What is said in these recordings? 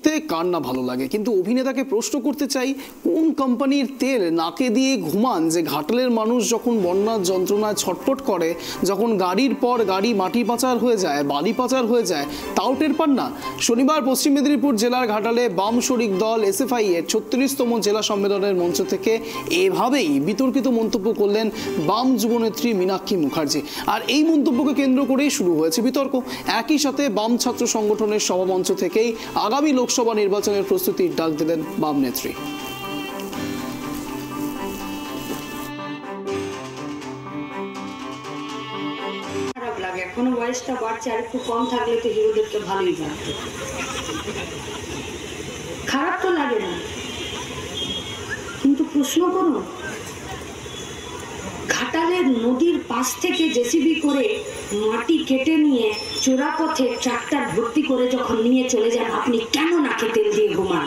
কার না ভালো লাগে, কিন্তু অভিনেতাকে প্রশ্ন করতে চাই, কোন কোম্পানির তেল নাকে দিয়ে ঘুমান যে ঘাটালের মানুষ যখন বন্যার যন্ত্রণায় ছটফট করে, যখন গাড়ির পর গাড়ি মাটি পাচার হয়ে যায়, বালি পাচার হয়ে যায়, তাও টের পান না? শনিবার পশ্চিম মেদিনীপুর জেলার ঘাটালে বাম শরিক দল এসএফআই এর 36তম জেলা সম্মেলনের মঞ্চ থেকে এভাবেই বিতর্কিত মন্তব্য করলেন বাম যুবনেত্রী মীনাক্ষী মুখার্জি। আর এই মন্তব্যকে কেন্দ্র করেই শুরু হয়েছে বিতর্ক। একই সাথে বাম ছাত্র সংগঠনের সভামঞ্চ থেকেই আগামী লোকসভা নির্বাচনের প্রস্তুতির ডাক দিলেন বাম নেত্রী। খারাপ লাগে, এখনো বয়সটা বাড়ছে, আর একটু কম থাকলে তো হিরোদেরকে ভালোই লাগতো। খারাপ তো লাগে না, কিন্তু প্রশ্ন করুন, ঘাটালের নদীর পাশ থেকে জেসিবি করে মাটি কেটে নিয়ে চোরাপথে ট্রাক্টর ভর্তি করে যখন নিয়ে চলে যান, আপনি কেন নাকে তেল দিয়ে ঘুমান?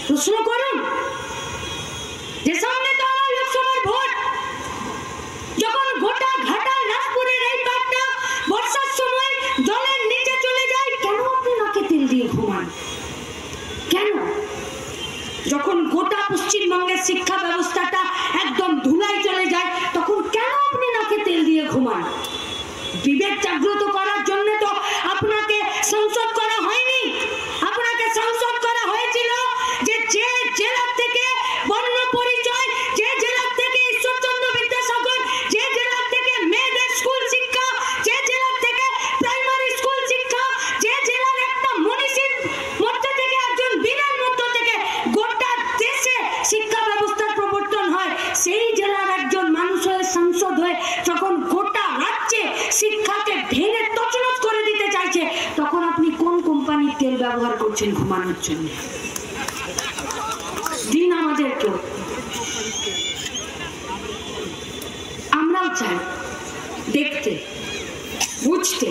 প্রশ্ন করুন। যে সামনে তো আমার লোকসভার ভোট, যখন গোটা ঘাটাল রাজপুরের এই পাটটা বর্ষার সময় জলের নিচে চলে যায়, কেন আপনি নাকে তেল দিয়ে ঘুমান? কেন? যখন গোটা পশ্চিমবঙ্গের শিক্ষা ব্যবস্থাটা একদম ধুলায় চলে যায়, তখন কেন আপনি নাকে তেল দিয়ে ঘুমান? বিবেক জাগ্রত করার জন্য তো আপনাকে সংসদ করা হয়নি। আপনাকে সংসদ করা হয়েছিল যে জেলা থেকে বর্ণ পরিচয়, যে জেলা থেকে ঈশ্বরচন্দ্র বিদ্যাসাগর, যে জেলা থেকে মেয়েদের স্কুল শিক্ষা, যে জেলা থেকে প্রাইমারি স্কুল শিক্ষা, যে জেলার একটা মনীষীর মধ্যে থেকে একজন বীরের মধ্য থেকে গোটা দেশে শিক্ষা ব্যবস্থার প্রবর্তন হয়, সেই জেলার একজন মানুষ হয়ে সংসদ হয়ে যখন গোটা রাজ্যে শিক্ষাকে ভেঙে তছনছ করে দিতে চাইছে, তখন আপনি কোন কোম্পানির তেল ব্যবহার করছেন ঘুমানোর জন্য? দিন আমাদেরকেও। আমরাও চাই দেখতে, বুঝতে,